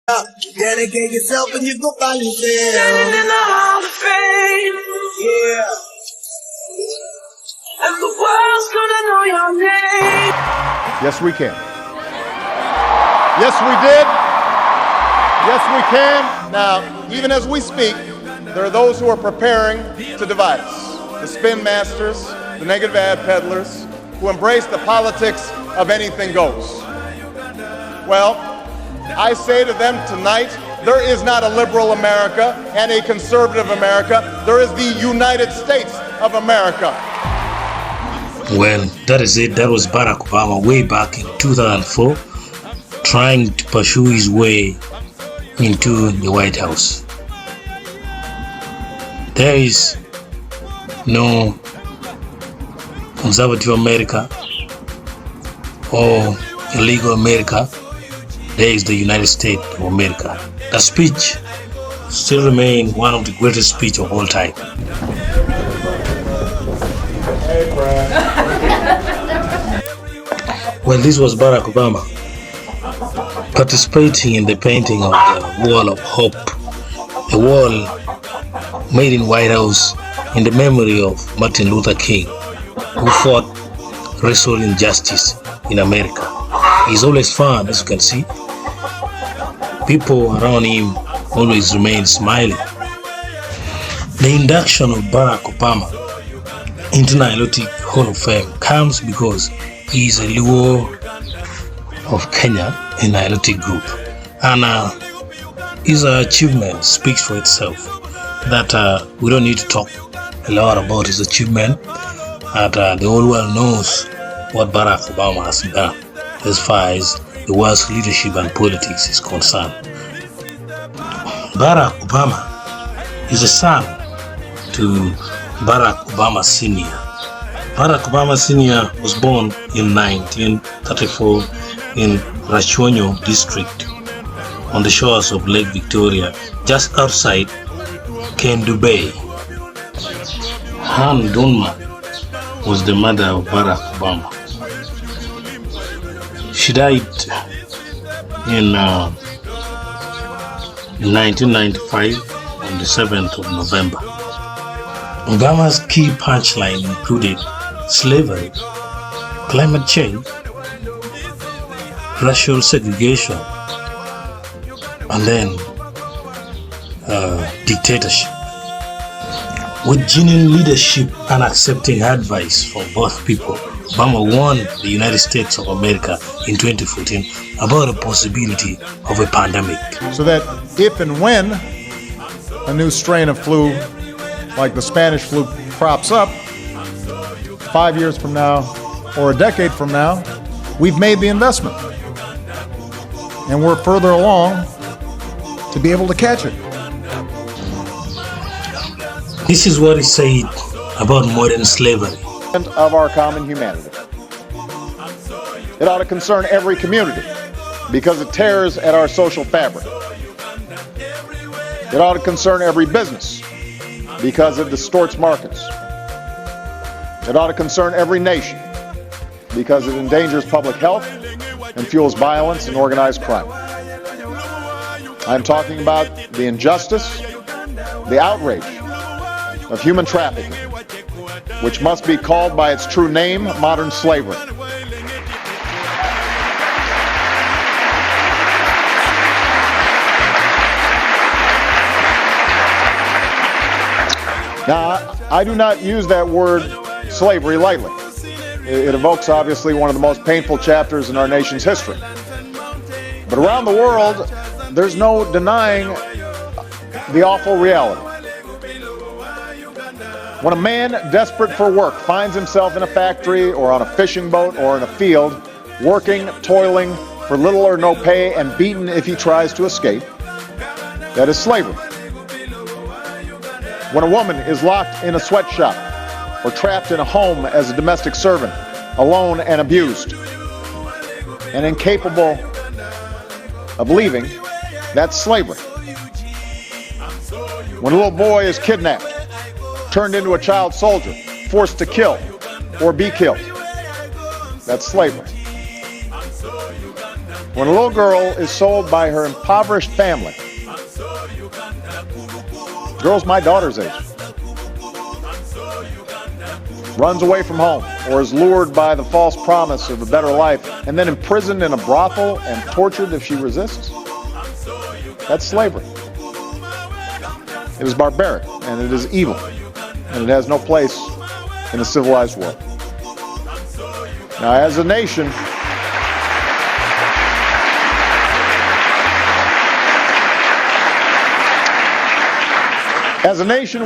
Dedicate yourself and you go find yourself. Standing in the Hall of Fame. Yeah. And the world's gonna know your name. Yes, we can. Yes, we did. Yes, we can. Now, even as we speak, there are those who are preparing to divide us. The spin masters, the negative ad peddlers, who embrace the politics of anything goes. Well, I say to them tonight, there is not a liberal America and a conservative America. There is the United States of America. Well, that is it. That was Barack Obama way back in 2004, trying to pursue his way into the White House. There is no conservative America or illegal America. There is the United States of America. The speech still remains one of the greatest speeches of all time. Hey, Brad. Well, this was Barack Obama participating in the painting of the Wall of Hope, a wall made in White House in the memory of Martin Luther King, who fought racial injustice in America. He's always fun, as you can see. People around him always remain smiling. The induction of Barack Obama into Nilotic Hall of Fame comes because he is a Luo of Kenya in Nilotic group, and his achievement speaks for itself. That we don't need to talk a lot about his achievement. That the whole world knows what Barack Obama has done as far as the world's leadership and politics is concerned. Barack Obama is a son to Barack Obama Sr. Barack Obama Sr. was born in 1934 in Rachonyo district on the shores of Lake Victoria, just outside Kendu Bay. Han Dunma was the mother of Barack Obama. She died in 1995 on the 7th of November. Obama's key punchline included slavery, climate change, racial segregation, and then dictatorship. With genuine leadership and accepting advice from both people, Obama warned the United States of America in 2014 about the possibility of a pandemic. So that if and when a new strain of flu, like the Spanish flu, crops up 5 years from now or a decade from now, we've made the investment. And we're further along to be able to catch it. This is what he said about modern slavery. Of our common humanity. It ought to concern every community because it tears at our social fabric. It ought to concern every business because it distorts markets. It ought to concern every nation because it endangers public health and fuels violence and organized crime. I'm talking about the injustice, the outrage of human trafficking, which must be called by its true name, modern slavery. Now, I do not use that word slavery lightly. It evokes, obviously, one of the most painful chapters in our nation's history. But around the world, there's no denying the awful reality. When a man desperate for work finds himself in a factory or on a fishing boat or in a field, working, toiling for little or no pay and beaten if he tries to escape, that is slavery. When a woman is locked in a sweatshop or trapped in a home as a domestic servant, alone and abused, and incapable of leaving, that's slavery. When a little boy is kidnapped, turned into a child soldier, forced to kill or be killed, that's slavery. When a little girl is sold by her impoverished family, girl's my daughter's age, runs away from home or is lured by the false promise of a better life and then imprisoned in a brothel and tortured if she resists, that's slavery. It is barbaric and it is evil and it has no place in a civilized world. Now, as a nation,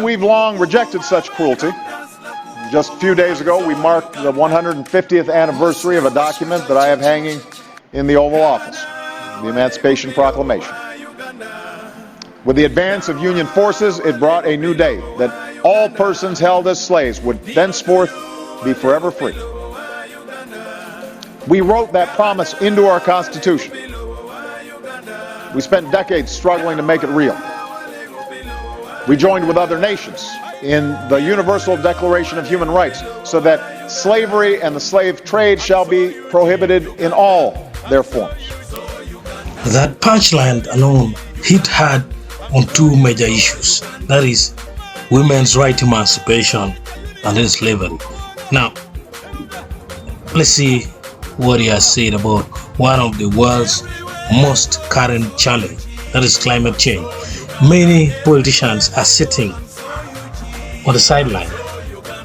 we've long rejected such cruelty. Just a few days ago, we marked the 150th anniversary of a document that I have hanging in the Oval Office, the Emancipation Proclamation. With the advance of Union forces, it brought a new day, that all persons held as slaves would thenceforth be forever free. We wrote that promise into our Constitution. We spent decades struggling to make it real. We joined with other nations in the Universal Declaration of Human Rights so that slavery and the slave trade shall be prohibited in all their forms. That punchline alone hit hard on two major issues, that is, women's right to emancipation and then slavery. Now, let's see what he has said about one of the world's most current challenge, that is climate change. Many politicians are sitting on the sideline.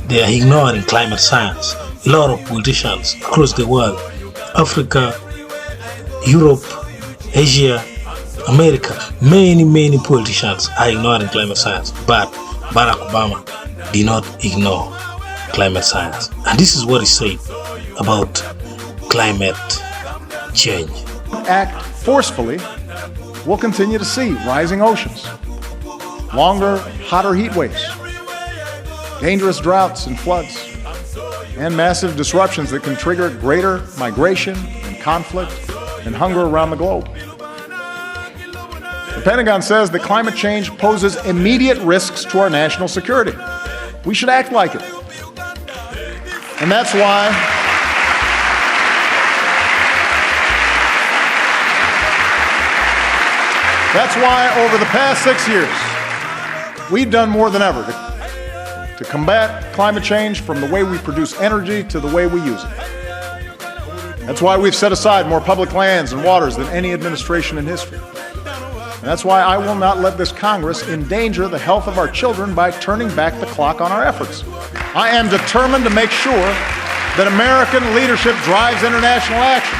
They are ignoring climate science. A lot of politicians across the world, Africa, Europe, Asia, America, many politicians are ignoring climate science. But Barack Obama did not ignore climate science. And this is what he said about climate change. Act forcefully, we'll continue to see rising oceans, longer, hotter heat waves, dangerous droughts and floods, and massive disruptions that can trigger greater migration and conflict and hunger around the globe. The Pentagon says that climate change poses immediate risks to our national security. We should act like it. And that's why over the past 6 years, we've done more than ever to combat climate change, from the way we produce energy to the way we use it. That's why we've set aside more public lands and waters than any administration in history. And that's why I will not let this Congress endanger the health of our children by turning back the clock on our efforts. I am determined to make sure that American leadership drives international action.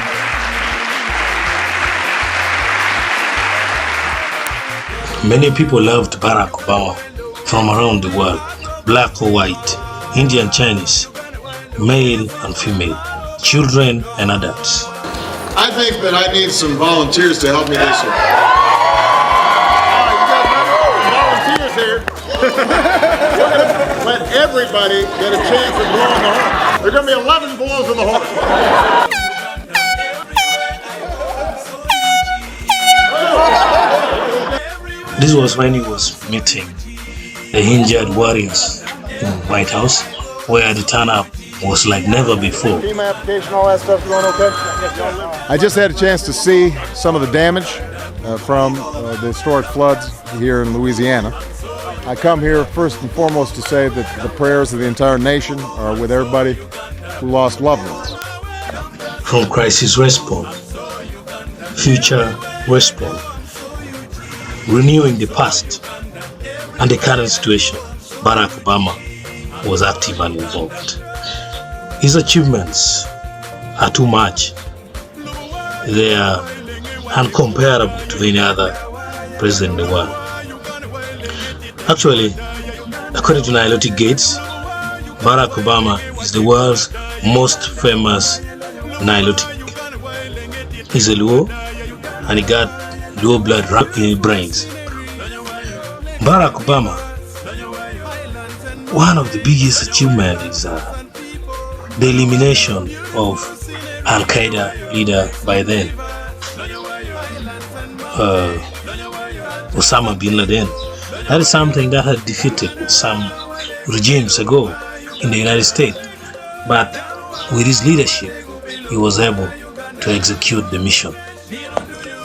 Many people loved Barack Obama from around the world, black or white, Indian, Chinese, male and female, children and adults. I think that I need some volunteers to help me this year. You got volunteers here. We're going to let everybody get a chance of blowing the horn. There are going to be 11 blows in the horn. This was when he was meeting the injured warriors in the White House, where the turnout was like never before. Team application, all that stuff going okay? I just had a chance to see some of the damage from the historic floods here in Louisiana. I come here first and foremost to say that the prayers of the entire nation are with everybody who lost loved ones. From crisis response, future response, renewing the past and the current situation, Barack Obama was active and involved. His achievements are too much. They are uncomparable to any other president in the world. Actually, according to Nilotic Gates, Barack Obama is the world's most famous Nilotic. He's a Luo and he got Luo blood in his brains. Barack Obama, one of the biggest achievements is the elimination of Al-Qaeda leader by then, Osama bin Laden. That is something that had defeated some regimes ago in the United States. But with his leadership, he was able to execute the mission.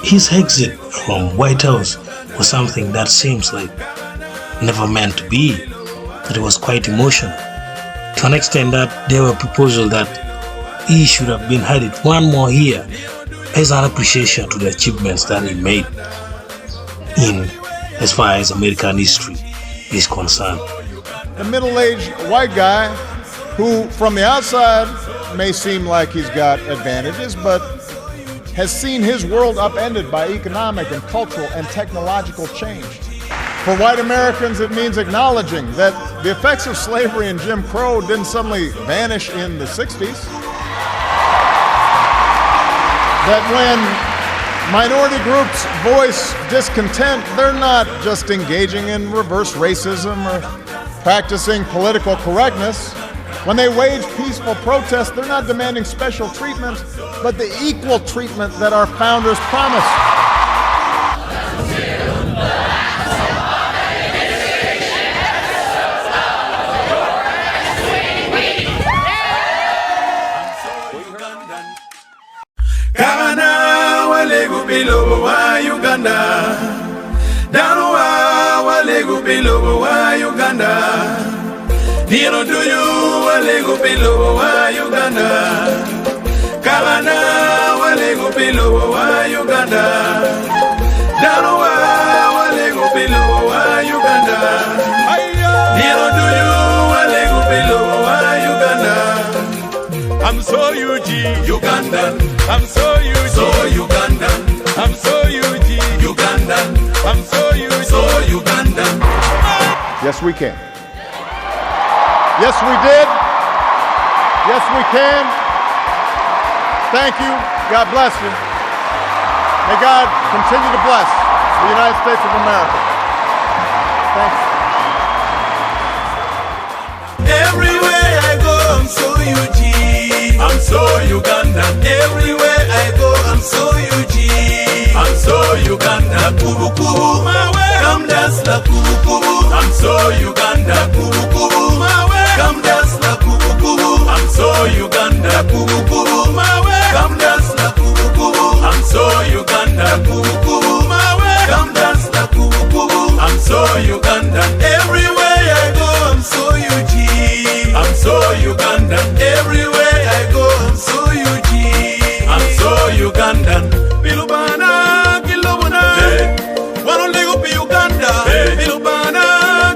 His exit from White House was something that seems like never meant to be. That it was quite emotional, to an extent that there were proposals that he should have been added one more year as an appreciation to the achievements that he made in as far as American history is concerned. The middle-aged white guy who from the outside may seem like he's got advantages, but has seen his world upended by economic and cultural and technological change. For white Americans, it means acknowledging that the effects of slavery and Jim Crow didn't suddenly vanish in the 60s. That when minority groups voice discontent, they're not just engaging in reverse racism or practicing political correctness. When they wage peaceful protest, they're not demanding special treatment, but the equal treatment that our founders promised. Below Uganda, down below Uganda, Nino do you walego below Uganda, Kalana walego below Uganda, down walego below Uganda, Nino do you walego below Uganda. I'm so UG Ugandan, I'm so UG Ugandan. I'm so UG Ugandan. I'm so UG Ugandan. Yes, we can. Yes, we did. Yes, we can. Thank you. God bless you. May God continue to bless the United States of America. Thanks. Everywhere I go, I'm so UG. I'm so Ugandan. Everywhere I go, I'm so UG. I'm so Uganda, kubu kubu, come dance la kubu kubu. I'm so Uganda, kubu kubu, come dance la kubu kubu. I'm so Uganda, kubu kubu, come dance la kubu kubu. I'm so Uganda, kubu kubu, come dance la kubu kubu. I'm so Uganda. Everywhere I go, I'm so UG. I'm so Uganda. Everywhere I go, I'm so UG. I'm so Ugandan. Bilubana, Kilobana, one only go be Uganda. Bilubana,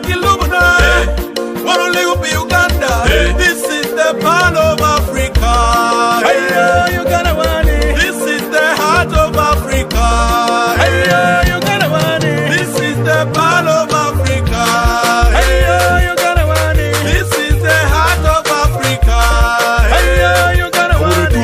Kilobana, one only go be Uganda. This is the part of Africa. Hey, Uganda money. This is the heart of Africa. Hey, Uganda money. This is the part of Africa. Hey, Uganda money. This is the heart of Africa. Hey, Uganda money.